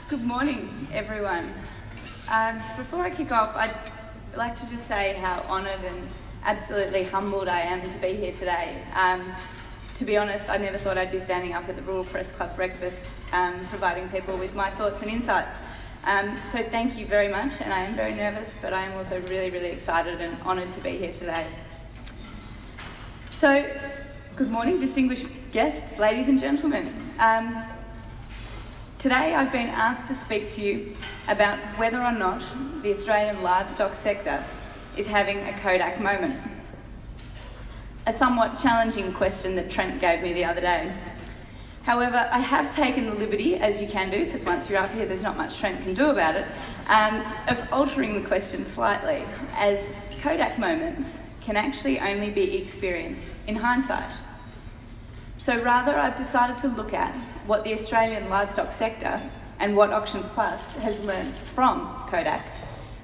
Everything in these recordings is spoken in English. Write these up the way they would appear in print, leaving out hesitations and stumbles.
Good morning, everyone. Before I kick off, I'd like to just say how honoured and absolutely humbled I am to be here today. To be honest, I never thought I'd be standing up at the Rural Press Club breakfast providing people with my thoughts and insights. So thank you very much, and I am very nervous, but I am also really, really excited and honoured to be here today. So, good morning, distinguished guests, ladies and gentlemen. Today I've been asked to speak to you about whether or not the Australian livestock sector is having a Kodak moment. A somewhat challenging question that Trent gave me the other day. However, I have taken the liberty, as you can do, because once you're up here there's not much Trent can do about it, of altering the question slightly, as Kodak moments can actually only be experienced in hindsight. So rather, I've decided to look at what the Australian livestock sector and what AuctionsPlus has learned from Kodak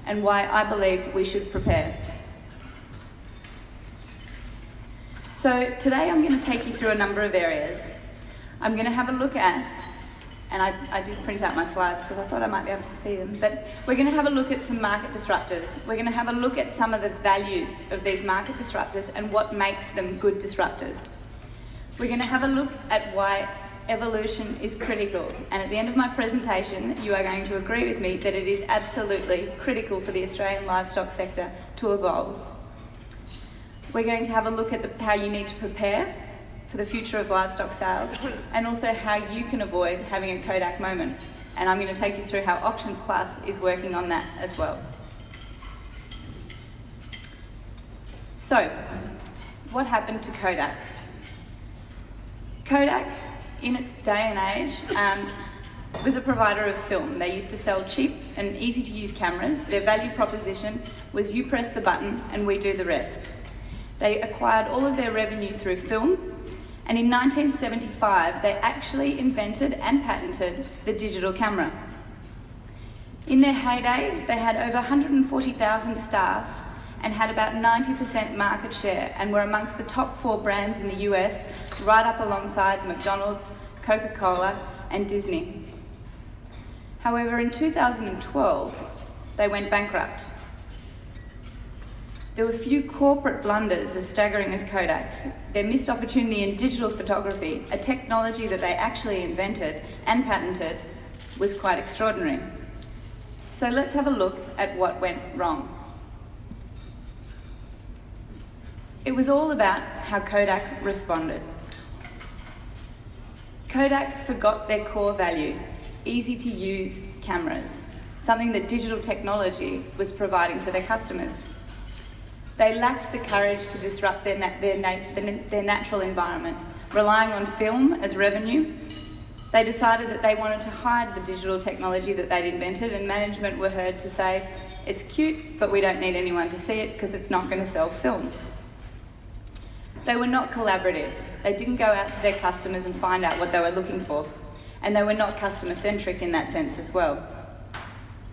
and why I believe we should prepare. So today I'm going to take you through a number of areas. I'm going to have a look at, and I did print out my slides because I thought I might be able to see them, but we're going to have a look at some market disruptors. We're going to have a look at some of the values of these market disruptors and what makes them good disruptors. We're going to have a look at why evolution is critical, and at the end of my presentation you are going to agree with me that it is absolutely critical for the Australian livestock sector to evolve. We're going to have a look at how you need to prepare for the future of livestock sales and also how you can avoid having a Kodak moment, and I'm going to take you through how AuctionsPlus is working on that as well. So, what happened to Kodak? Kodak, in its day and age, was a provider of film. They used to sell cheap and easy to use cameras. Their value proposition was you press the button and we do the rest. They acquired all of their revenue through film, and in 1975 they actually invented and patented the digital camera. In their heyday, they had over 140,000 staff and had about 90% market share and were amongst the top 4 brands in the US, right up alongside McDonald's, Coca-Cola and Disney. However, in 2012, they went bankrupt. There were few corporate blunders as staggering as Kodak's. Their missed opportunity in digital photography, a technology that they actually invented and patented, was quite extraordinary. So let's have a look at what went wrong. It was all about how Kodak responded. Kodak forgot their core value, easy to use cameras, something that digital technology was providing for their customers. They lacked the courage to disrupt their natural environment. Relying on film as revenue, they decided that they wanted to hide the digital technology that they'd invented, and management were heard to say, "It's cute, but we don't need anyone to see it because it's not going to sell film." They were not collaborative. They didn't go out to their customers and find out what they were looking for. And they were not customer-centric in that sense as well.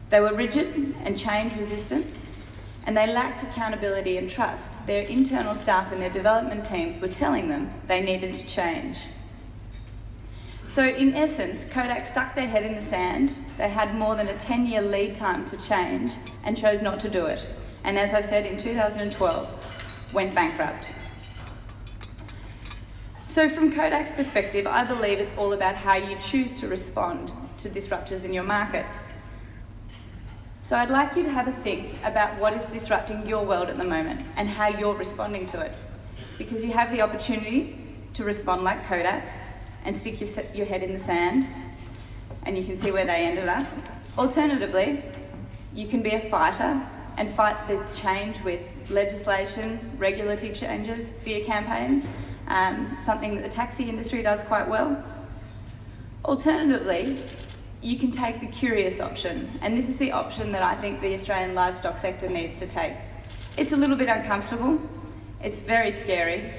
They were rigid and change-resistant, and they lacked accountability and trust. Their internal staff and their development teams were telling them they needed to change. So in essence, Kodak stuck their head in the sand. They had more than a 10-year lead time to change and chose not to do it. And as I said, in 2012, went bankrupt. So from Kodak's perspective, I believe it's all about how you choose to respond to disruptors in your market. So I'd like you to have a think about what is disrupting your world at the moment and how you're responding to it. Because you have the opportunity to respond like Kodak and stick your head in the sand, and you can see where they ended up. Alternatively, you can be a fighter and fight the change with legislation, regulatory changes, fear campaigns, something that the taxi industry does quite well. Alternatively, you can take the curious option, and this is the option that I think the Australian livestock sector needs to take. It's a little bit uncomfortable, it's very scary,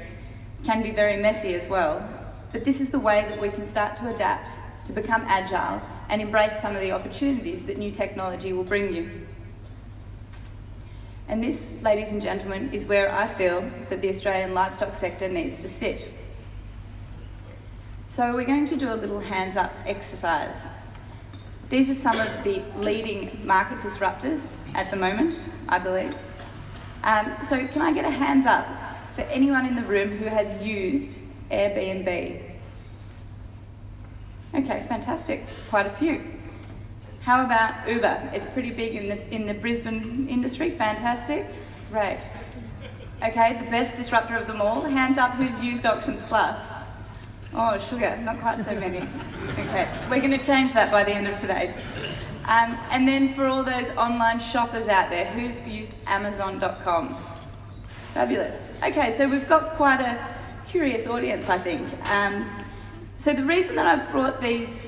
can be very messy as well, but this is the way that we can start to adapt, to become agile and embrace some of the opportunities that new technology will bring you. And this, ladies and gentlemen, is where I feel that the Australian livestock sector needs to sit. So we're going to do a little hands up exercise. These are some of the leading market disruptors at the moment, I believe. So can I get a hands up for anyone in the room who has used Airbnb? Okay, fantastic, quite a few. How about Uber? It's pretty big in the Brisbane industry, fantastic, great. Okay, the best disruptor of them all, hands up who's used AuctionsPlus. Oh, sugar, not quite so many. Okay, we're going to change that by the end of today. And then for all those online shoppers out there, who's used Amazon.com? Fabulous. Okay, so we've got quite a curious audience, I think. So the reason that I've brought these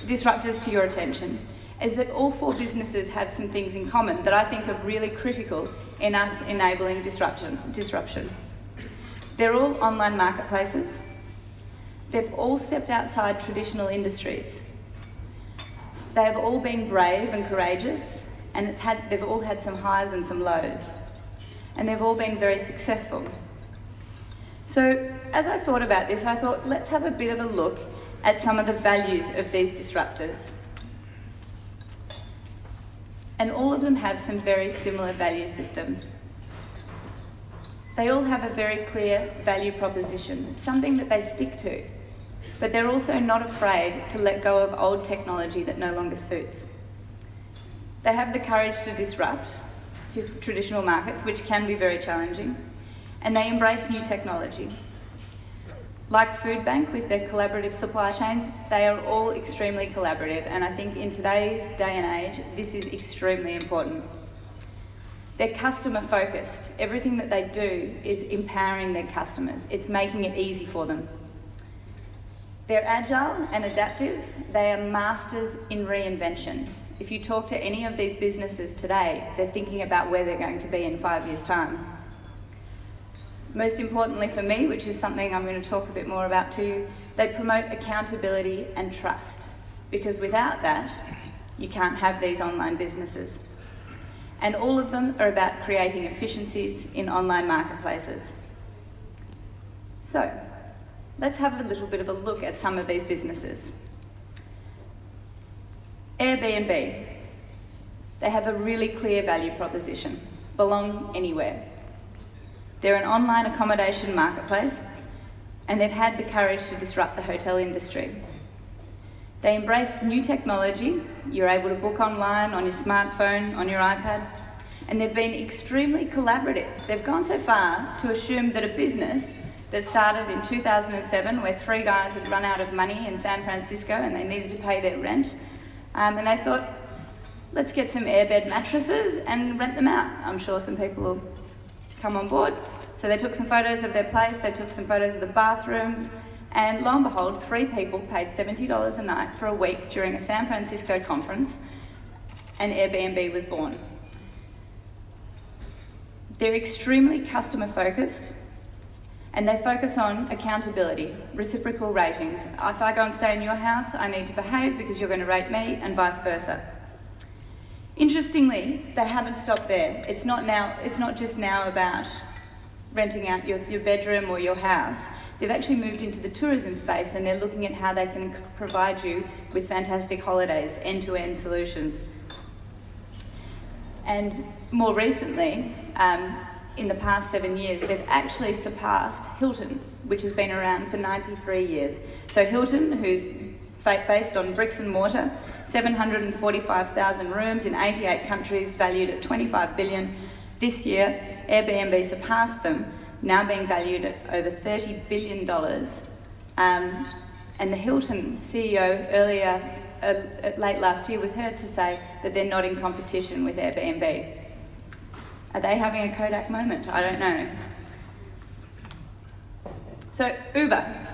disruptors to your attention is that all four businesses have some things in common that I think are really critical in us enabling disruption. They're all online marketplaces. They've all stepped outside traditional industries. They have all been brave and courageous, and they've all had some highs and some lows. And they've all been very successful. So as I thought about this, I thought, let's have a bit of a look at some of the values of these disruptors. And all of them have some very similar value systems. They all have a very clear value proposition, something that they stick to, but they're also not afraid to let go of old technology that no longer suits. They have the courage to disrupt to traditional markets, which can be very challenging, and they embrace new technology. Like Foodbank with their collaborative supply chains, they are all extremely collaborative, and I think in today's day and age, this is extremely important. They're customer focused. Everything that they do is empowering their customers. It's making it easy for them. They're agile and adaptive. They are masters in reinvention. If you talk to any of these businesses today, they're thinking about where they're going to be in 5 years' time. Most importantly for me, which is something I'm going to talk a bit more about to you, they promote accountability and trust, because without that, you can't have these online businesses. And all of them are about creating efficiencies in online marketplaces. So, let's have a little bit of a look at some of these businesses. Airbnb. They have a really clear value proposition: belong anywhere. They're an online accommodation marketplace, and they've had the courage to disrupt the hotel industry. They embraced new technology. You're able to book online, on your smartphone, on your iPad, and they've been extremely collaborative. They've gone so far to assume that a business that started in 2007, where 3 guys had run out of money in San Francisco and they needed to pay their rent, and they thought, let's get some airbed mattresses and rent them out. I'm sure some people will come on board. So they took some photos of their place, they took some photos of the bathrooms, and lo and behold, 3 people paid $70 a night for a week during a San Francisco conference, and Airbnb was born. They're extremely customer focused, and they focus on accountability, reciprocal ratings. If I go and stay in your house, I need to behave because you're going to rate me, and vice versa. Interestingly, they haven't stopped there. It's not just now about renting out your bedroom or your house. They've actually moved into the tourism space, and they're looking at how they can provide you with fantastic holidays, end-to-end solutions. And more recently, in the past 7 years, they've actually surpassed Hilton, which has been around for 93 years. So Hilton, who's based on bricks and mortar, 745,000 rooms in 88 countries, valued at $25 billion. This year, Airbnb surpassed them, now being valued at over $30 billion. And the Hilton CEO late last year was heard to say that they're not in competition with Airbnb. Are they having a Kodak moment? I don't know. So Uber.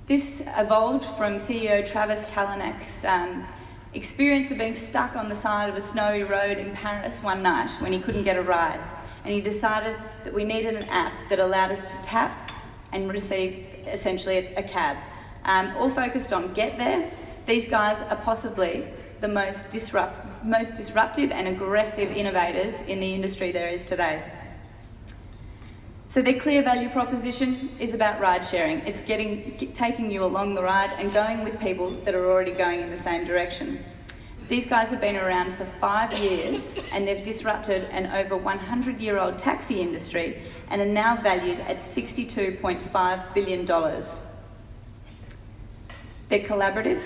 This evolved from CEO Travis Kalanick's experience of being stuck on the side of a snowy road in Paris one night when he couldn't get a ride. And he decided that we needed an app that allowed us to tap and receive essentially a cab. All focused on get there. These guys are possibly the most disruptive and aggressive innovators in the industry there is today. So their clear value proposition is about ride sharing. It's taking you along the ride and going with people that are already going in the same direction. These guys have been around for 5 years and they've disrupted an over 100-year-old taxi industry and are now valued at $62.5 billion. They're collaborative,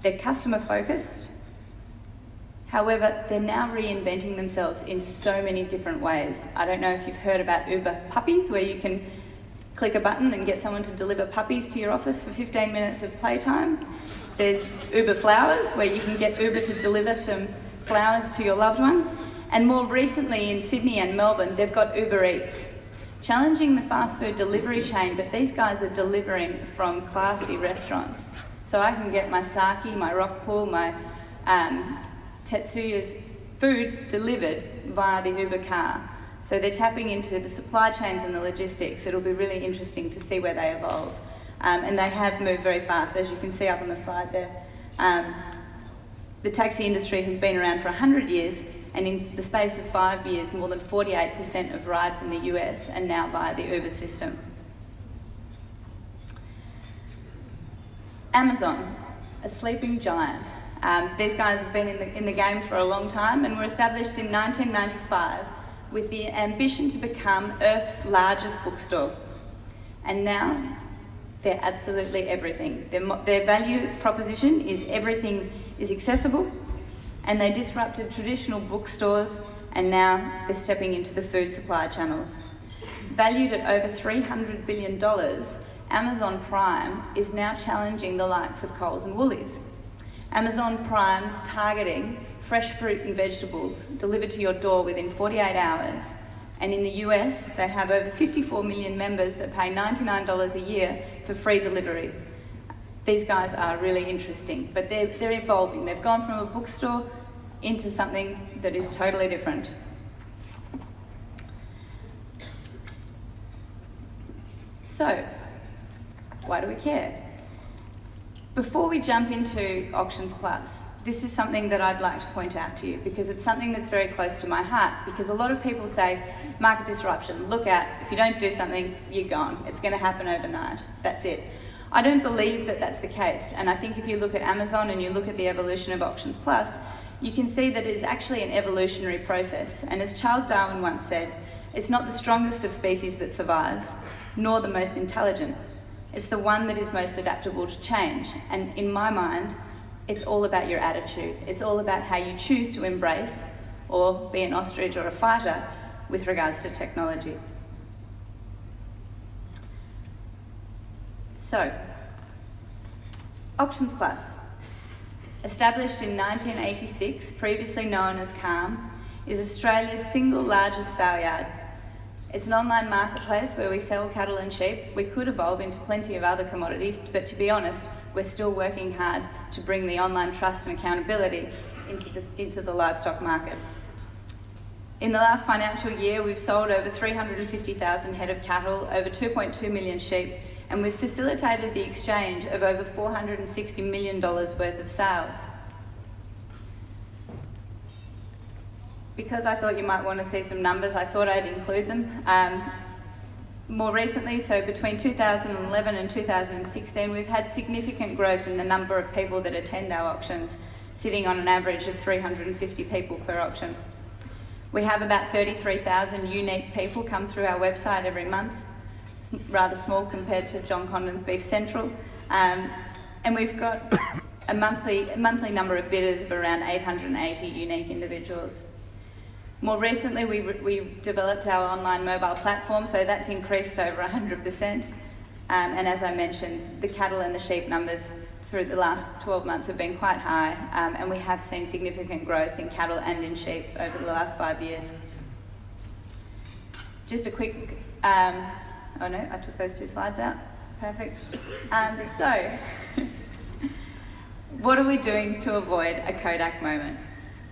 they're customer focused. However, they're now reinventing themselves in so many different ways. I don't know if you've heard about Uber Puppies, where you can click a button and get someone to deliver puppies to your office for 15 minutes of playtime. There's Uber Flowers, where you can get Uber to deliver some flowers to your loved one. And more recently in Sydney and Melbourne, they've got Uber Eats, challenging the fast food delivery chain, but these guys are delivering from classy restaurants. So I can get my sake, my rock pool, my Tetsuya's food delivered via the Uber car. So they're tapping into the supply chains and the logistics. It'll be really interesting to see where they evolve. And they have moved very fast, as you can see up on the slide there. The taxi industry has been around for 100 years, and in the space of 5 years, more than 48% of rides in the US are now via the Uber system. Amazon, a sleeping giant. These guys have been in the game for a long time and were established in 1995 with the ambition to become Earth's largest bookstore. And now they're absolutely everything. Their value proposition is everything is accessible, and they disrupted traditional bookstores, and now they're stepping into the food supply channels. Valued at over $300 billion, Amazon Prime is now challenging the likes of Coles and Woolies. Amazon Prime's targeting fresh fruit and vegetables delivered to your door within 48 hours. And in the US, they have over 54 million members that pay $99 a year for free delivery. These guys are really interesting, but they're evolving. They've gone from a bookstore into something that is totally different. So, why do we care? Before we jump into AuctionsPlus, this is something that I'd like to point out to you because it's something that's very close to my heart, because a lot of people say, market disruption, look out, if you don't do something, you're gone. It's going to happen overnight. That's it. I don't believe that that's the case, and I think if you look at Amazon and you look at the evolution of AuctionsPlus, you can see that it is actually an evolutionary process. And as Charles Darwin once said, it's not the strongest of species that survives, nor the most intelligent. It's the one that is most adaptable to change. And in my mind, it's all about your attitude. It's all about how you choose to embrace or be an ostrich or a fighter with regards to technology. So, AuctionsPlus, established in 1986, previously known as Calm, is Australia's single largest sale yard. It's an online marketplace where we sell cattle and sheep. We could evolve into plenty of other commodities, but to be honest, we're still working hard to bring the online trust and accountability into the livestock market. In the last financial year, we've sold over 350,000 head of cattle, over 2.2 million sheep, and we've facilitated the exchange of over $460 million worth of sales. Because I thought you might want to see some numbers, I thought I'd include them. More recently, so between 2011 and 2016, we've had significant growth in the number of people that attend our auctions, sitting on an average of 350 people per auction. We have about 33,000 unique people come through our website every month. It's rather small compared to John Condon's Beef Central. And we've got a monthly number of bidders of around 880 unique individuals. More recently, we developed our online mobile platform, so that's increased over 100%. And as I mentioned, the cattle and the sheep numbers through the last 12 months have been quite high, and we have seen significant growth in cattle and in sheep over the last 5 years. Just a quick, oh no, I took those two slides out. Perfect. So, what are we doing to avoid a Kodak moment?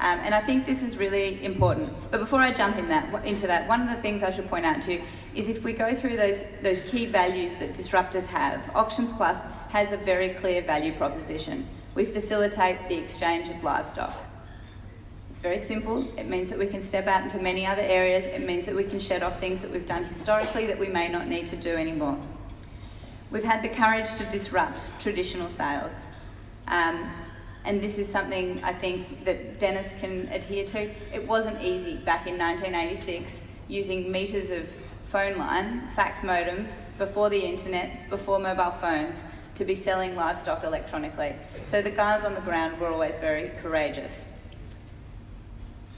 And I think this is really important. But before I jump into that, one of the things I should point out to you is if we go through those key values that disruptors have, AuctionsPlus has a very clear value proposition. We facilitate the exchange of livestock. It's It's very simple. It means that we can step out into many other areas. It means that we can shed off things that we've done historically that we may not need to do anymore. We've had the courage to disrupt traditional sales. And this is something I think that Dennis can adhere to. It wasn't easy back in 1986 using meters of phone line, fax modems, before the internet, before mobile phones, to be selling livestock electronically. So the guys on the ground were always very courageous.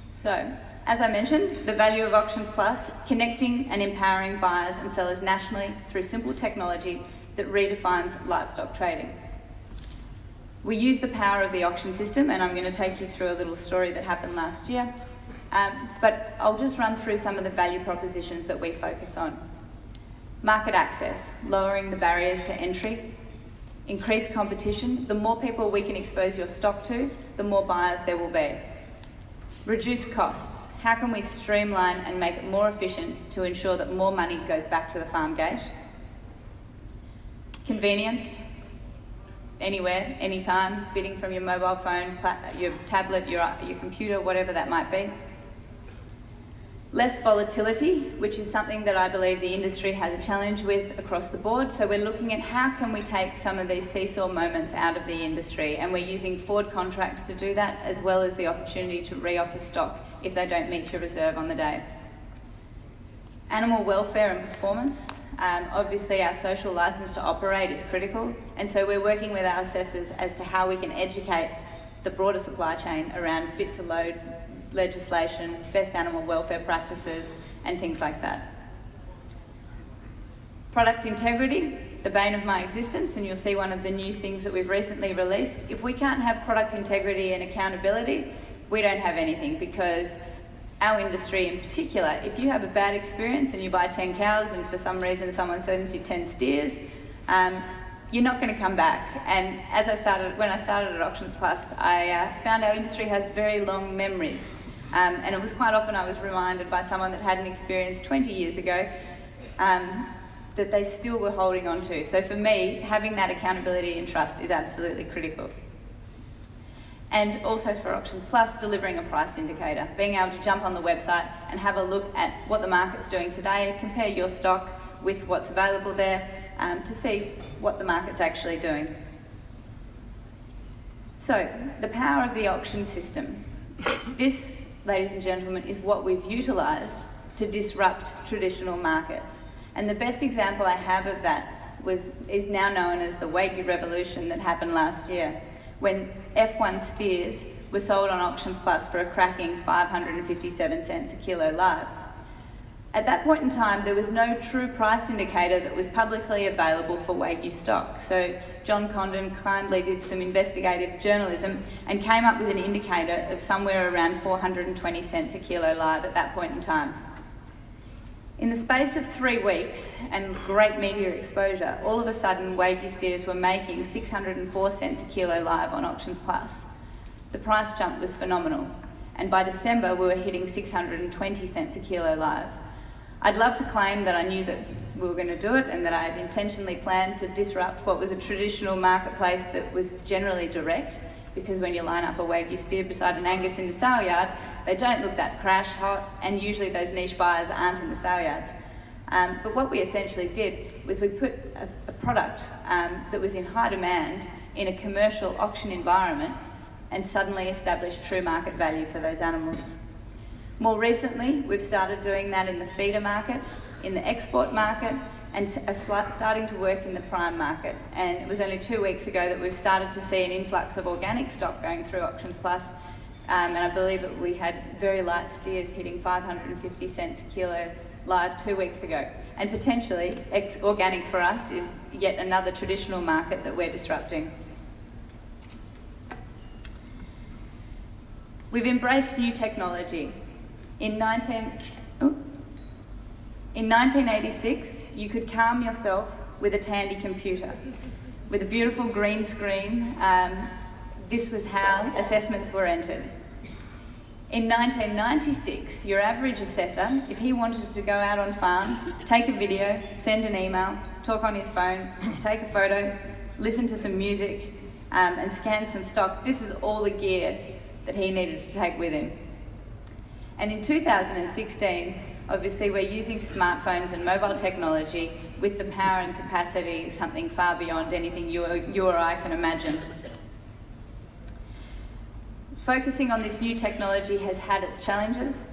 So, as I mentioned, the value of AuctionsPlus, connecting and empowering buyers and sellers nationally through simple technology that redefines livestock trading. We use the power of the auction system, and I'm going to take you through a little story that happened last year. But I'll just run through some of the value propositions that we focus on. Market access, lowering the barriers to entry. Increased competition. The more people we can expose your stock to, the more buyers there will be. Reduce costs. How can we streamline and make it more efficient to ensure that more money goes back to the farm gate? Convenience. Anywhere, anytime, bidding from your mobile phone, your tablet, your computer, whatever that might be. Less volatility, which is something that I believe the industry has a challenge with across the board. So we're looking at how can we take some of these seesaw moments out of the industry, and we're using forward contracts to do that, as well as the opportunity to re-offer stock if they don't meet your reserve on the day. Animal welfare and performance. Obviously our social licence to operate is critical, and so we're working with our assessors as to how we can educate the broader supply chain around fit to load legislation, best animal welfare practices, and things like that. Product integrity, the bane of my existence, and you'll see one of the new things that we've recently released. If we can't have product integrity and accountability, we don't have anything, because our industry in particular, if you have a bad experience and you buy 10 cows and for some reason someone sends you 10 steers, you're not going to come back. And when I started at AuctionsPlus, I found our industry has very long memories. And it was quite often I was reminded by someone that had an experience 20 years ago that they still were holding on to. So for me, having that accountability and trust is absolutely critical. And also for AuctionsPlus, delivering a price indicator, being able to jump on the website and have a look at what the market's doing today, compare your stock with what's available there to see what the market's actually doing. So, the power of the auction system. This, ladies and gentlemen, is what we've utilised to disrupt traditional markets. And the best example I have of that is now known as the Wagyu revolution that happened last year, when F1 steers were sold on AuctionsPlus for a cracking 557 cents a kilo live. At that point in time, there was no true price indicator that was publicly available for Wagyu stock. So John Condon kindly did some investigative journalism and came up with an indicator of somewhere around 420 cents a kilo live at that point in time. In the space of 3 weeks and great media exposure, all of a sudden Wagyu steers were making 604 cents a kilo live on AuctionsPlus. The price jump was phenomenal, and by December we were hitting 620 cents a kilo live. I'd love to claim that I knew that we were going to do it and that I had intentionally planned to disrupt what was a traditional marketplace that was generally direct, because when you line up a Wagyu steer beside an Angus in the sale yard, they don't look that crash hot, and usually those niche buyers aren't in the sale yards. But what we essentially did was we put a product that was in high demand in a commercial auction environment and suddenly established true market value for those animals. More recently, we've started doing that in the feeder market, in the export market, and starting to work in the prime market. And it was only 2 weeks ago that we've started to see an influx of organic stock going through AuctionsPlus. And I believe that we had very light steers hitting 550 cents a kilo live 2 weeks ago. And potentially, organic for us is yet another traditional market that we're disrupting. We've embraced new technology. In 1986, you could calm yourself with a Tandy computer, with a beautiful green screen. This was how assessments were entered. In 1996, your average assessor, if he wanted to go out on farm, take a video, send an email, talk on his phone, take a photo, listen to some music, and scan some stock, this is all the gear that he needed to take with him. And in 2016, obviously we're using smartphones and mobile technology with the power and capacity something far beyond anything you or I can imagine. Focusing on this new technology has had its challenges.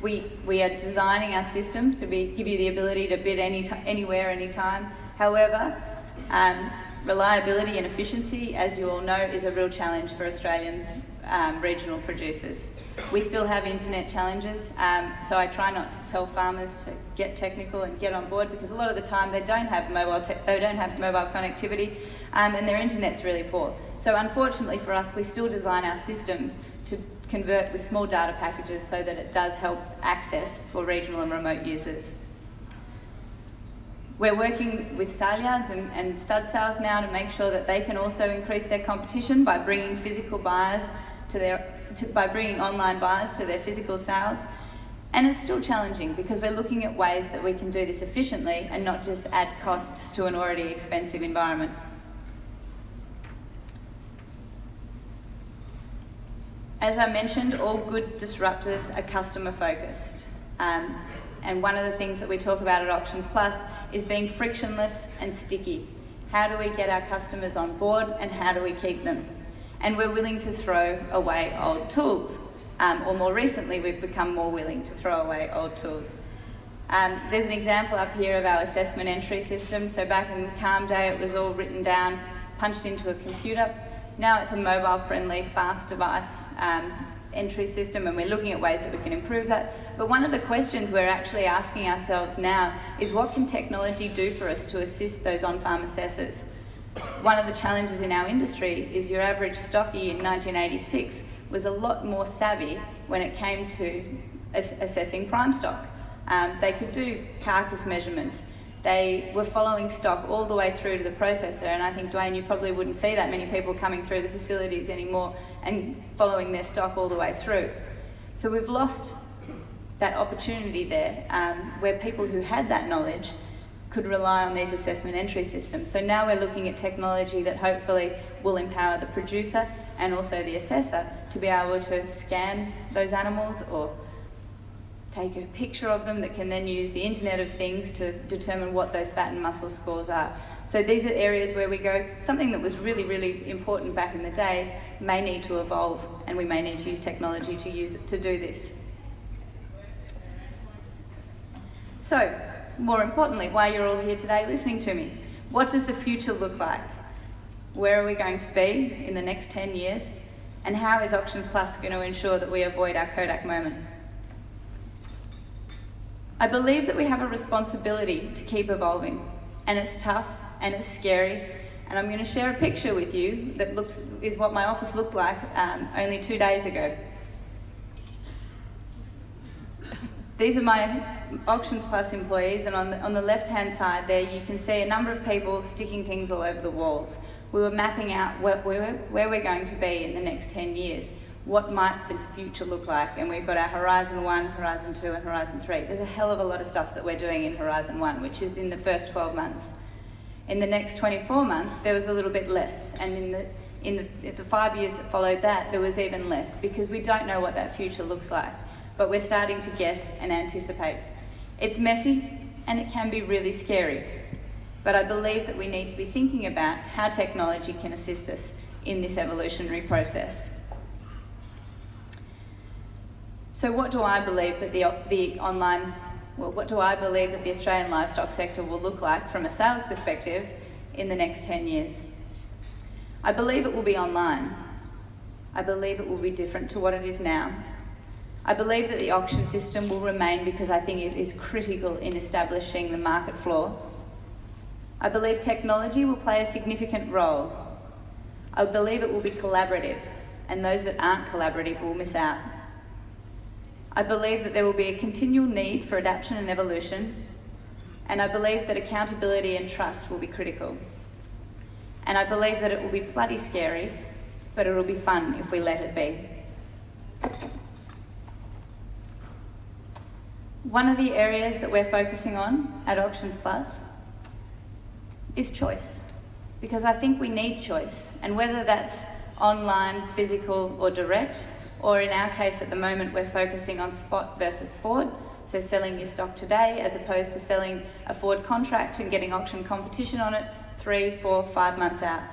We are designing our systems to give you the ability to bid anywhere, anytime. However, reliability and efficiency, as you all know, is a real challenge for Australian regional producers. We still have internet challenges, so I try not to tell farmers to get technical and get on board, because a lot of the time they don't have mobile connectivity, and their internet's really poor. So unfortunately for us, we still design our systems to convert with small data packages so that it does help access for regional and remote users. We're working with sale yards and stud sales now to make sure that they can also increase their competition by bringing physical buyers by bringing online buyers to their physical sales. And it's still challenging because we're looking at ways that we can do this efficiently and not just add costs to an already expensive environment. As I mentioned, all good disruptors are customer focused. And one of the things that we talk about at AuctionsPlus is being frictionless and sticky. How do we get our customers on board and how do we keep them? And we're willing to throw away old tools. Or more recently, we've become more willing to throw away old tools. There's an example up here of our assessment entry system. So back in the calm day, it was all written down, punched into a computer. Now it's a mobile-friendly, fast device entry system, and we're looking at ways that we can improve that. But one of the questions we're actually asking ourselves now is, what can technology do for us to assist those on-farm assessors? One of the challenges in our industry is your average stocky in 1986 was a lot more savvy when it came to assessing prime stock. They could do carcass measurements. They were following stock all the way through to the processor, and I think, Dwayne, you probably wouldn't see that many people coming through the facilities anymore and following their stock all the way through. So we've lost that opportunity there, where people who had that knowledge could rely on these assessment entry systems. So now we're looking at technology that hopefully will empower the producer and also the assessor to be able to scan those animals or take a picture of them that can then use the Internet of Things to determine what those fat and muscle scores are. So these are areas where we go, something that was really, really important back in the day may need to evolve, and we may need to use technology to do this. So, more importantly, why you're all here today listening to me. What does the future look like? Where are we going to be in the next 10 years? And how is AuctionsPlus going to ensure that we avoid our Kodak moment? I believe that we have a responsibility to keep evolving, and it's tough and it's scary, and I'm going to share a picture with you that is what my office looked like only 2 days ago. These are my AuctionsPlus employees, and on the left-hand side there you can see a number of people sticking things all over the walls. We were mapping out where we're going to be in the next 10 years. What might the future look like? And we've got our Horizon 1, Horizon 2 and Horizon 3. There's a hell of a lot of stuff that we're doing in Horizon 1, which is in the first 12 months. In the next 24 months, there was a little bit less. And in the 5 years that followed that, there was even less, because we don't know what that future looks like. But we're starting to guess and anticipate. It's messy and it can be really scary. But I believe that we need to be thinking about how technology can assist us in this evolutionary process. So what do I believe that the Australian livestock sector will look like from a sales perspective in the next 10 years? I believe it will be online. I believe it will be different to what it is now. I believe that the auction system will remain because I think it is critical in establishing the market floor. I believe technology will play a significant role. I believe it will be collaborative, and those that aren't collaborative will miss out. I believe that there will be a continual need for adaptation and evolution, and I believe that accountability and trust will be critical. And I believe that it will be bloody scary, but it will be fun if we let it be. One of the areas that we're focusing on at AuctionsPlus is choice, because I think we need choice, and whether that's online, physical or direct, or in our case at the moment, we're focusing on spot versus forward, so selling your stock today as opposed to selling a forward contract and getting auction competition on it 3, 4, 5 months out.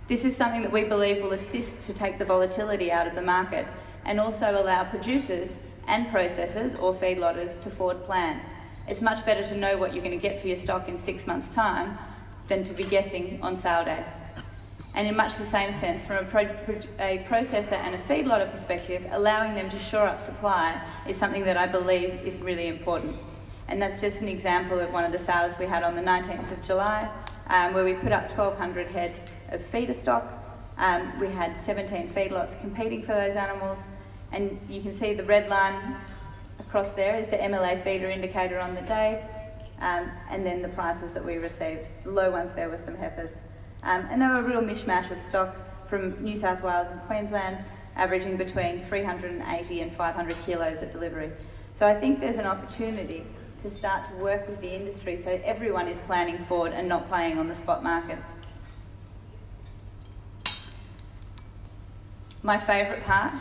This is something that we believe will assist to take the volatility out of the market and also allow producers and processors or feedlotters to forward plan. It's much better to know what you're going to get for your stock in 6 months' time than to be guessing on sale day. And in much the same sense, from a processor and a feedlotter perspective, allowing them to shore up supply is something that I believe is really important. And that's just an example of one of the sales we had on the 19th of July, where we put up 1,200 head of feeder stock. We had 17 feedlots competing for those animals, and you can see the red line across there is the MLA feeder indicator on the day, and then the prices that we received. The low ones there were some heifers. And they were a real mishmash of stock from New South Wales and Queensland, averaging between 380 and 500 kilos at delivery. So I think there's an opportunity to start to work with the industry so everyone is planning forward and not playing on the spot market. My favourite part,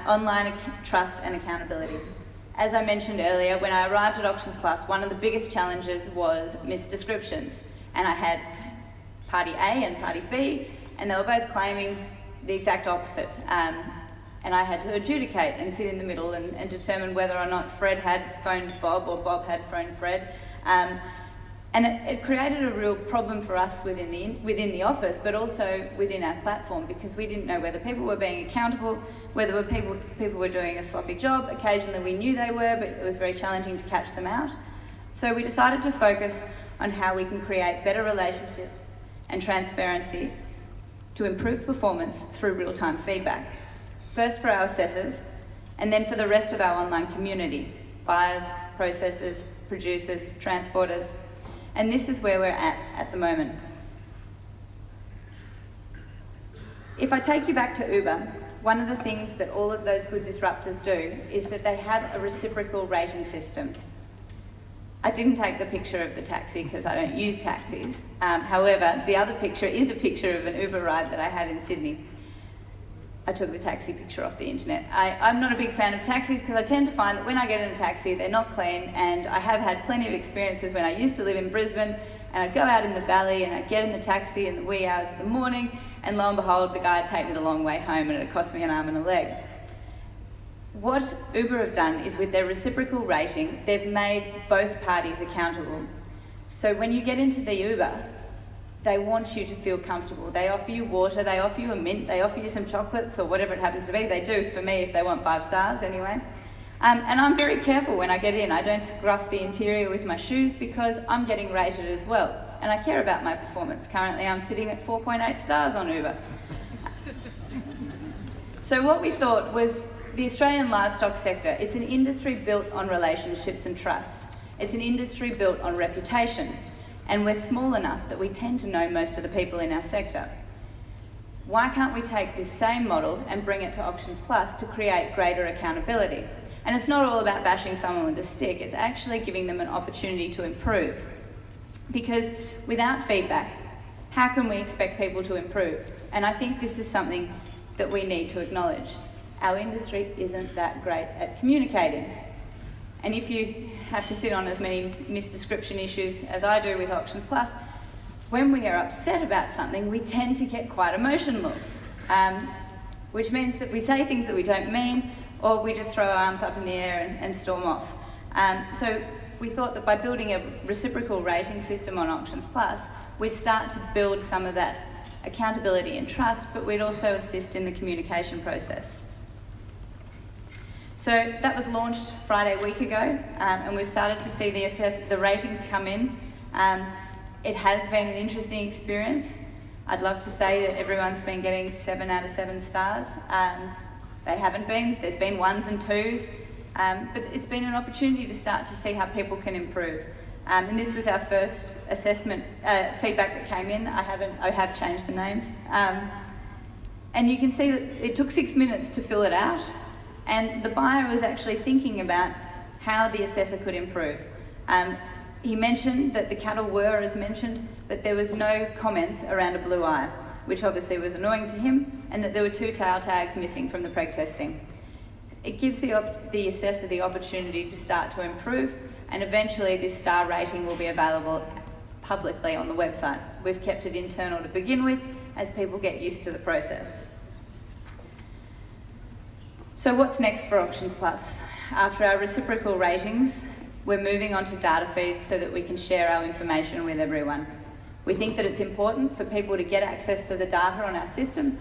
online trust and accountability. As I mentioned earlier, when I arrived at AuctionsPlus, one of the biggest challenges was misdescriptions. And I had Party A and Party B, and they were both claiming the exact opposite. And I had to adjudicate and sit in the middle and determine whether or not Fred had phoned Bob or Bob had phoned Fred. And it created a real problem for us within the office, but also within our platform, because we didn't know whether people were being accountable, whether people were doing a sloppy job. Occasionally we knew they were, but it was very challenging to catch them out. So we decided to focus on how we can create better relationships and transparency to improve performance through real-time feedback. First for our assessors, and then for the rest of our online community, buyers, processors, producers, transporters, and this is where we're at the moment. If I take you back to Uber, one of the things that all of those good disruptors do is that they have a reciprocal rating system. I didn't take the picture of the taxi because I don't use taxis. However, the other picture is a picture of an Uber ride that I had in Sydney. I took the taxi picture off the internet. I'm not a big fan of taxis because I tend to find that when I get in a taxi, they're not clean, and I have had plenty of experiences when I used to live in Brisbane, and I'd go out in the valley and I'd get in the taxi in the wee hours of the morning, and lo and behold, the guy would take me the long way home and it'd cost me an arm and a leg. What Uber have done is, with their reciprocal rating, they've made both parties accountable. So when you get into the Uber, they want you to feel comfortable. They offer you water, they offer you a mint, they offer you some chocolates or whatever it happens to be. They do for me if they want 5 stars anyway. And I'm very careful when I get in. I don't scruff the interior with my shoes because I'm getting rated as well. And I care about my performance. Currently I'm sitting at 4.8 stars on Uber. So what we thought was, the Australian livestock sector, it's an industry built on relationships and trust. It's an industry built on reputation. And we're small enough that we tend to know most of the people in our sector. Why can't we take this same model and bring it to AuctionsPlus to create greater accountability? And it's not all about bashing someone with a stick, it's actually giving them an opportunity to improve. Because without feedback, how can we expect people to improve? And I think this is something that we need to acknowledge. Our industry isn't that great at communicating. And if you have to sit on as many misdescription issues as I do with AuctionsPlus, when we are upset about something, we tend to get quite emotional, which means that we say things that we don't mean, or we just throw our arms up in the air and storm off. So we thought that by building a reciprocal rating system on AuctionsPlus, we'd start to build some of that accountability and trust, but we'd also assist in the communication process. So that was launched Friday a week ago, and we've started to see the ratings come in. It has been an interesting experience. I'd love to say that everyone's been getting 7 out of 7 stars. They haven't been. There's been 1s and 2s, but it's been an opportunity to start to see how people can improve. And this was our first assessment feedback that came in. I have changed the names, and you can see that it took 6 minutes to fill it out. And the buyer was actually thinking about how the assessor could improve. He mentioned that the cattle were as mentioned, but there was no comments around a blue eye. which obviously was annoying to him, and that there were 2 tail tags missing from the preg testing. It gives the assessor the opportunity to start to improve, and eventually this star rating will be available publicly on the website. We've kept it internal to begin with, as people get used to the process. So what's next for AuctionsPlus? After our reciprocal ratings, we're moving on to data feeds so that we can share our information with everyone. We think that it's important for people to get access to the data on our system,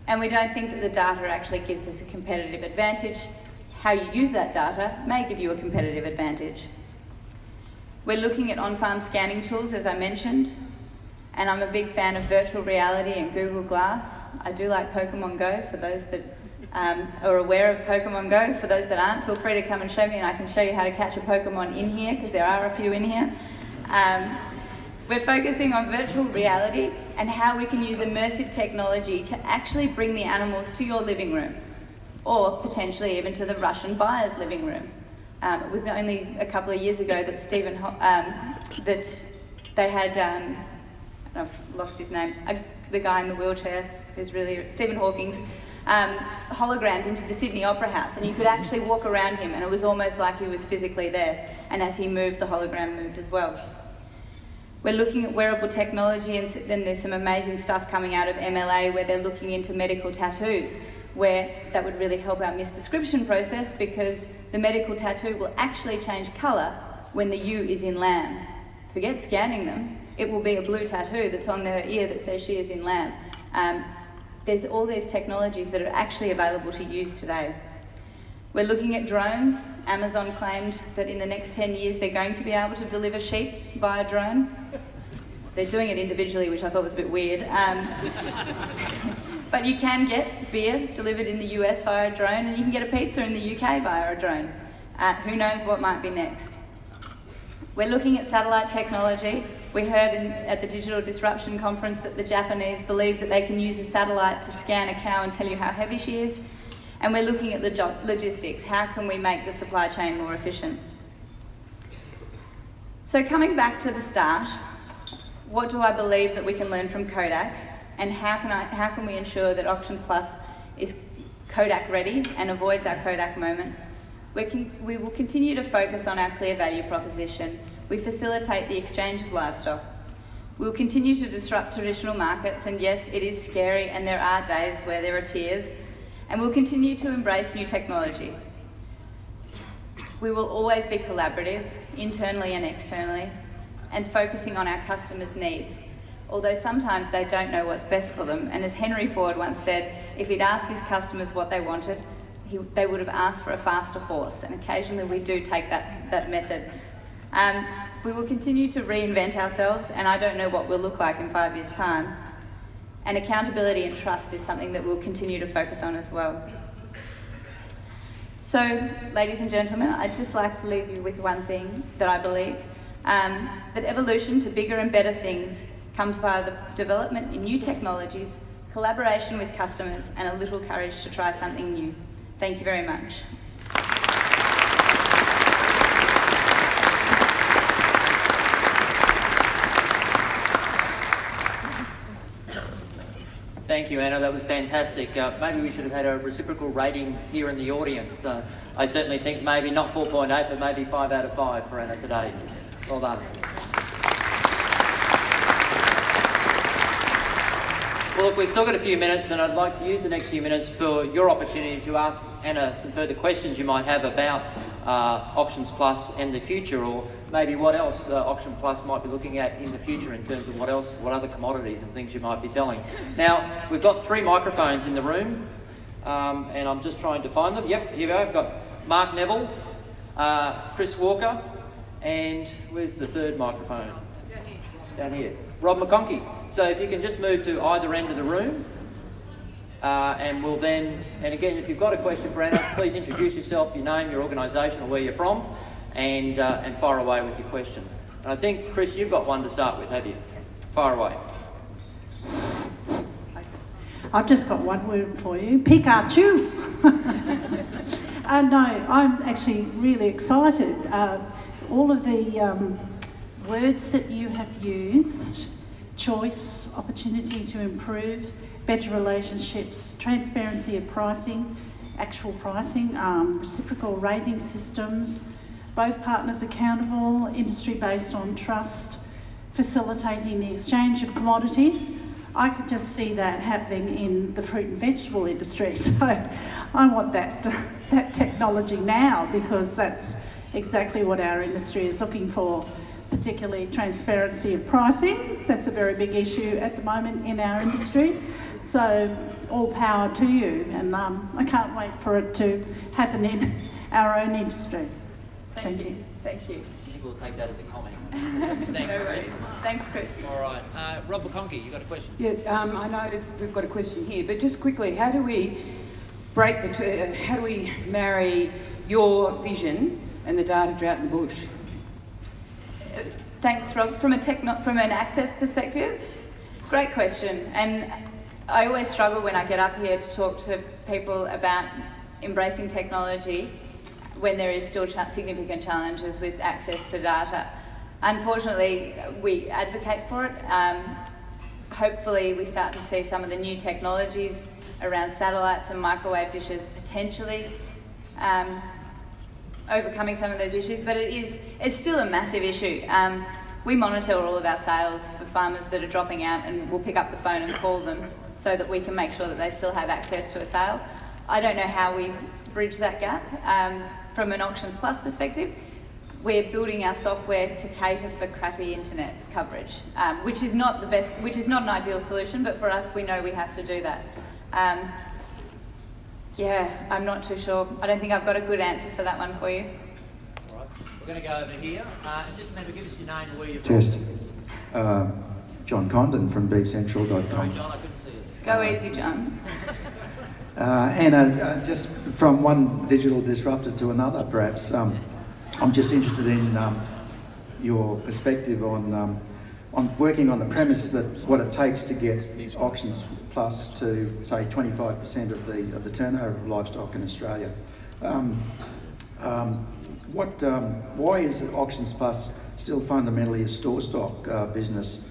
and we don't think that the data actually gives us a competitive advantage. How you use that data may give you a competitive advantage. We're looking at on-farm scanning tools, as I mentioned, and I'm a big fan of virtual reality and Google Glass. I do like Pokemon Go, for those that are aware of Pokemon Go. For those that aren't, feel free to come and show me, and I can show you how to catch a Pokemon in here, because there are a few in here. We're focusing on virtual reality and how we can use immersive technology to actually bring the animals to your living room, or potentially even to the Russian buyer's living room. It was only a couple of years ago that that they had, I've lost his name, the guy in the wheelchair who's really, Stephen Hawking's, hologrammed into the Sydney Opera House, and you could actually walk around him and it was almost like he was physically there, and as he moved, the hologram moved as well. We're looking at wearable technology, and then there's some amazing stuff coming out of MLA where they're looking into medical tattoos, where that would really help our misdescription process, because the medical tattoo will actually change colour when the U is in lamb. Forget scanning them, it will be a blue tattoo that's on their ear that says she is in lamb. There's all these technologies that are actually available to use today. We're looking at drones. Amazon claimed that in the next 10 years they're going to be able to deliver sheep via drone. They're doing it individually, which I thought was a bit weird. But you can get beer delivered in the US via a drone, and you can get a pizza in the UK via a drone. Who knows what might be next? We're looking at satellite technology. We heard at the Digital Disruption Conference that the Japanese believe that they can use a satellite to scan a cow and tell you how heavy she is. And we're looking at the logistics. How can we make the supply chain more efficient? So coming back to the start, what do I believe that we can learn from Kodak, and how can we ensure that AuctionsPlus is Kodak ready and avoids our Kodak moment? We will continue to focus on our clear value proposition. We facilitate the exchange of livestock. We'll continue to disrupt traditional markets, and yes, it is scary and there are days where there are tears, and we'll continue to embrace new technology. We will always be collaborative, internally and externally, and focusing on our customers' needs, although sometimes they don't know what's best for them. And as Henry Ford once said, if he'd asked his customers what they wanted, they would have asked for a faster horse, and occasionally we do take that method. We will continue to reinvent ourselves, and I don't know what we'll look like in 5 years' time. And accountability and trust is something that we'll continue to focus on as well. So, ladies and gentlemen, I'd just like to leave you with one thing that I believe, that evolution to bigger and better things comes via the development in new technologies, collaboration with customers, and a little courage to try something new. Thank you very much. Thank you, Anna. That was fantastic. Maybe we should have had a reciprocal rating here in the audience. I certainly think maybe not 4.8, but maybe 5 out of 5 for Anna today. Well done. Well, look, we've still got a few minutes, and I'd like to use the next few minutes for your opportunity to ask Anna some further questions you might have about AuctionsPlus and the future, or maybe what else AuctionsPlus might be looking at in the future in terms of what other commodities and things you might be selling. Now, we've got 3 microphones in the room, and I'm just trying to find them. Yep, here we go. I've got Mark Neville, Chris Walker, and where's the third microphone? Down here. Rob McConkey. So if you can just move to either end of the room, and we'll then, and again, if you've got a question for Anna, please introduce yourself, your name, your organisation, or where you're from, and fire away with your question. And I think, Chris, you've got one to start with, have you? Fire away. I've just got one word for you, Pikachu. No, I'm actually really excited. All of the words that you have used choice, opportunity to improve, better relationships, transparency of pricing, actual pricing, reciprocal rating systems, both partners accountable, industry based on trust, facilitating the exchange of commodities. I could just see that happening in the fruit and vegetable industry. So I want that technology now, because that's exactly what our industry is looking for, particularly transparency of pricing. That's a very big issue at the moment in our industry. So all power to you, and I can't wait for it to happen in our own industry. Thank you. Thank you. I think we'll take that as a comment. Thanks, No worries. Chris. Thanks, Chris. All right. Rob McConkey, you got a question? Yeah, I know that we've got a question here, but just quickly, how do we how do we marry your vision and the data drought in the bush? Thanks, Rob. From an access perspective, great question. And I always struggle when I get up here to talk to people about embracing technology when there is still significant challenges with access to data. Unfortunately, we advocate for it. Hopefully we start to see some of the new technologies around satellites and microwave dishes potentially overcoming some of those issues, but it's still a massive issue. We monitor all of our sales for farmers that are dropping out, and we'll pick up the phone and call them so that we can make sure that they still have access to a sale. I don't know how we bridge that gap. From an AuctionsPlus perspective, we're building our software to cater for crappy internet coverage, which is not the best, which is not an ideal solution, but for us, we know we have to do that. Yeah, I'm not too sure. I don't think I've got a good answer for that one for you. All right. We're going to go over here. And just remember, give us your name and where you're Test. from. John Condon from bcentral.com. Sorry, John, I couldn't see you. Go easy, John. Anna, just from one digital disruptor to another, perhaps, I'm just interested in your perspective on working on the premise that what it takes to get AuctionsPlus to, say, 25% of the turnover of livestock in Australia. Why is AuctionsPlus still fundamentally a store stock business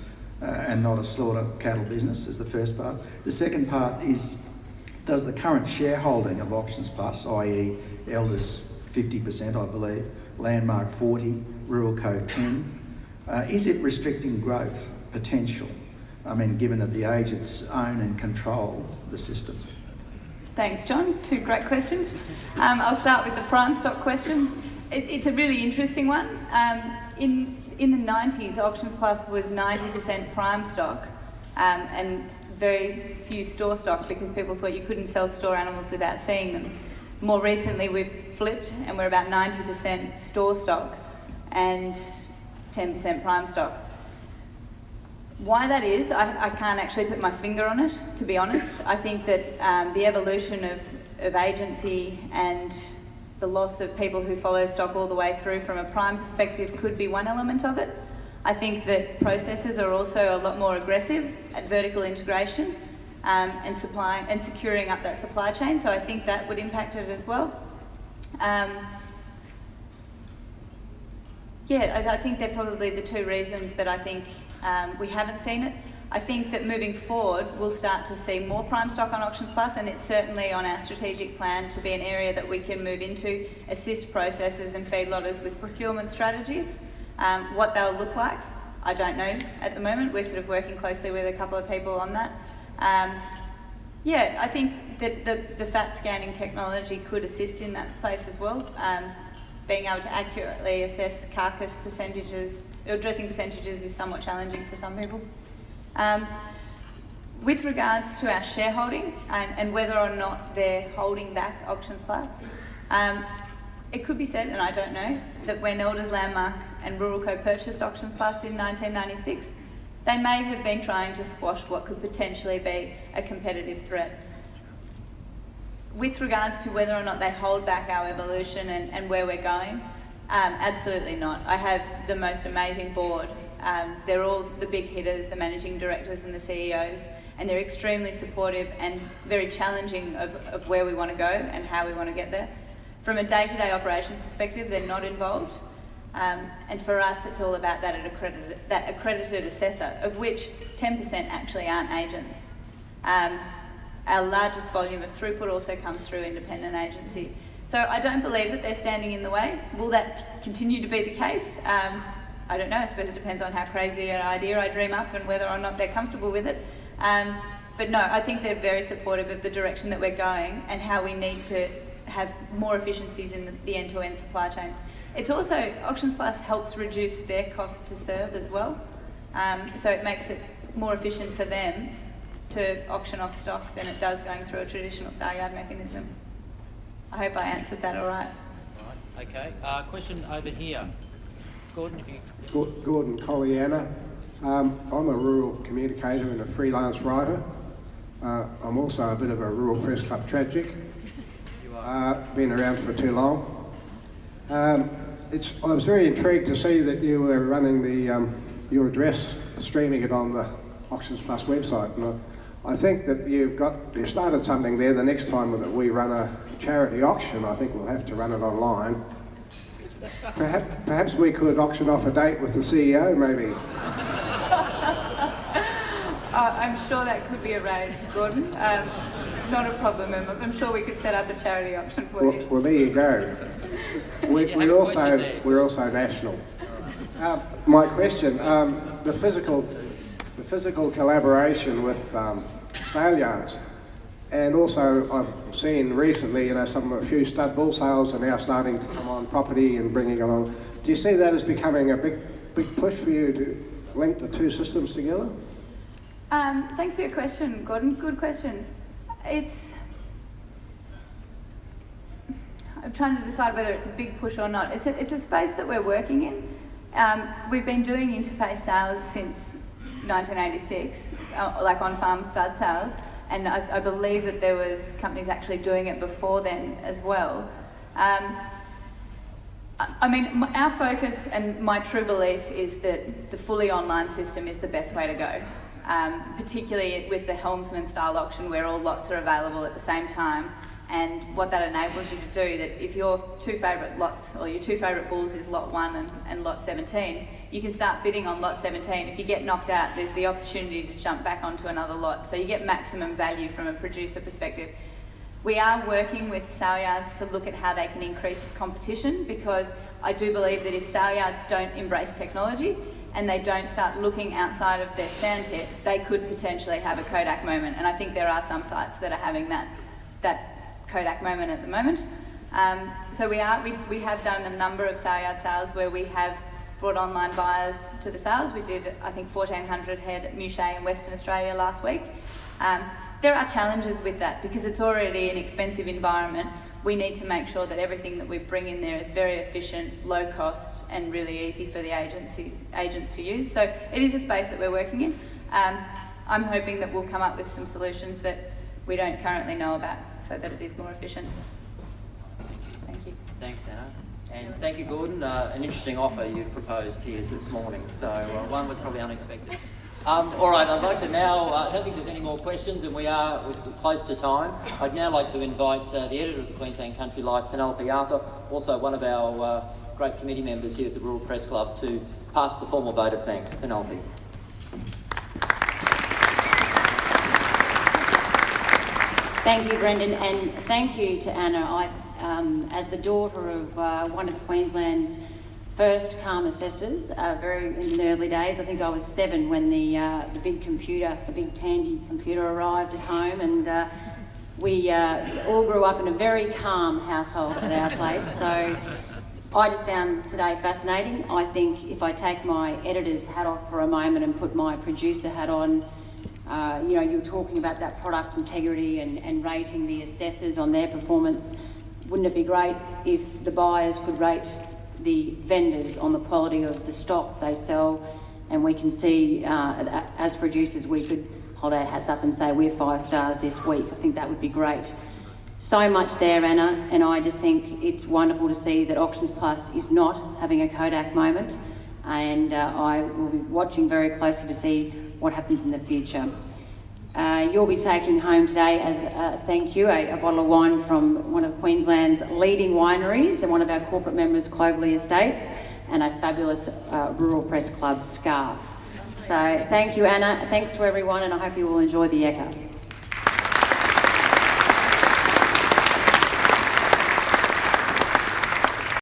and not a slaughter cattle business, is the first part. The second part is, does the current shareholding of AuctionsPlus, i.e. Elders 50%, I believe, Landmark 40, Rural Co 10, is it restricting growth potential? I mean, given that the agents own and control the system. Thanks, John. Two great questions. I'll start with the prime stock question. It's a really interesting one. In the 90s, AuctionsPlus was 90% prime stock and very few store stock because people thought you couldn't sell store animals without seeing them. More recently, we've flipped and we're about 90% store stock and 10% prime stock. Why that is, I can't actually put my finger on it, to be honest. I think that the evolution of agency and the loss of people who follow stock all the way through from a prime perspective could be one element of it. I think that processors are also a lot more aggressive at vertical integration and securing up that supply chain, so I think that would impact it as well. Yeah, I think they're probably the two reasons that I think we haven't seen it. I think that moving forward, we'll start to see more prime stock on AuctionsPlus, and it's certainly on our strategic plan to be an area that we can move into, assist processors and feedlotters with procurement strategies. What they'll look like, I don't know at the moment. We're sort of working closely with a couple of people on that. Yeah, I think that the fat scanning technology could assist in that place as well. Being able to accurately assess carcass percentages, or dressing percentages is somewhat challenging for some people. With regards to our shareholding and whether or not they're holding back AuctionsPlus, it could be said, and I don't know, that when Elders, Landmark and Rural Co purchased AuctionsPlus in 1996, they may have been trying to squash what could potentially be a competitive threat. With regards to whether or not they hold back our evolution and where we're going, absolutely not. I have the most amazing board. They're all the big hitters, the managing directors and the CEOs, and they're extremely supportive and very challenging of where we want to go and how we want to get there. From a day-to-day operations perspective, they're not involved. And for us, it's all about that accredited assessor, of which 10% actually aren't agents. Our largest volume of throughput also comes through independent agency. So I don't believe that they're standing in the way. Will that continue to be the case? I don't know. I suppose it depends on how crazy an idea I dream up and whether or not they're comfortable with it. But no, I think they're very supportive of the direction that we're going and how we need to have more efficiencies in the end-to-end supply chain. It's also, AuctionsPlus helps reduce their cost to serve as well. So it makes it more efficient for them to auction off stock than it does going through a traditional sale yard mechanism. I hope I answered that all right. Right, okay. Question over here. Gordon, if you... Gordon Colliana. I'm a rural communicator and a freelance writer. I'm also a bit of a rural press club tragic. You are. Been around for too long. I was very intrigued to see that you were running your address, streaming it on the AuctionsPlus website. And I think that you started something there. The next time that we run a charity auction, I think we'll have to run it online. Perhaps we could auction off a date with the CEO, maybe. I'm sure that could be arranged, Gordon. Not a problem. I'm sure we could set up a charity auction for you. Well, there you go. We're also national. My question: the physical collaboration with sale yards, and also I've seen recently, a few stud bull sales are now starting to come on property and bringing along. Do you see that as becoming a big push for you to link the two systems together? Thanks for your question, Gordon. Good question. I'm trying to decide whether it's a big push or not. It's a space that we're working in. We've been doing interface sales since 1986, like on-farm stud sales, and I believe that there was companies actually doing it before then as well. Our focus and my true belief is that the fully online system is the best way to go. Particularly with the Helmsman style auction where all lots are available at the same time, and what that enables you to do, that if your two favourite lots or your two favourite bulls is lot 1 and lot 17, you can start bidding on lot 17. If you get knocked out, there's the opportunity to jump back onto another lot, so you get maximum value from a producer perspective. We are working with sale yards to look at how they can increase competition, because I do believe that if sale yards don't embrace technology and they don't start looking outside of their sandpit, they could potentially have a Kodak moment. And I think there are some sites that are having that Kodak moment at the moment. So we have done a number of sale yard sales where we have brought online buyers to the sales. We did, I think, 1,400 head at Muchet in Western Australia last week. There are challenges with that because it's already an expensive environment. We need to make sure that everything that we bring in there is very efficient, low cost, and really easy for the agents to use. So it is a space that we're working in. I'm hoping that we'll come up with some solutions that we don't currently know about so that it is more efficient. Thank you. Thanks, Anna. And thank you, Gordon. An interesting offer you proposed here this morning, so one was probably unexpected. All right, I'd like to now, I don't think there's any more questions, and we're close to time. I'd now like to invite the editor of the Queensland Country Life, Penelope Arthur, also one of our great committee members here at the Rural Press Club, to pass the formal vote of thanks. Penelope. Thank you, Brendan, and thank you to Anna. As the daughter of one of Queensland's first calm assessors, very in the early days, I think I was 7 when the big computer, the big Tandy computer arrived at home, and we all grew up in a very calm household at our place. So I just found today fascinating. I think if I take my editor's hat off for a moment and put my producer hat on, you were talking about that product integrity and rating the assessors on their performance. Wouldn't it be great if the buyers could rate the vendors on the quality of the stock they sell, and we can see, as producers, we could hold our hats up and say we're 5 stars this week. I think that would be great. So much there, Anna, and I just think it's wonderful to see that AuctionsPlus is not having a Kodak moment, and I will be watching very closely to see what happens in the future. You'll be taking home today, as a thank you, a bottle of wine from one of Queensland's leading wineries and one of our corporate members, Clovelly Estates. and a fabulous Rural Press Club scarf. So thank you, Anna. Thanks to everyone, and I hope you will enjoy the Ekka.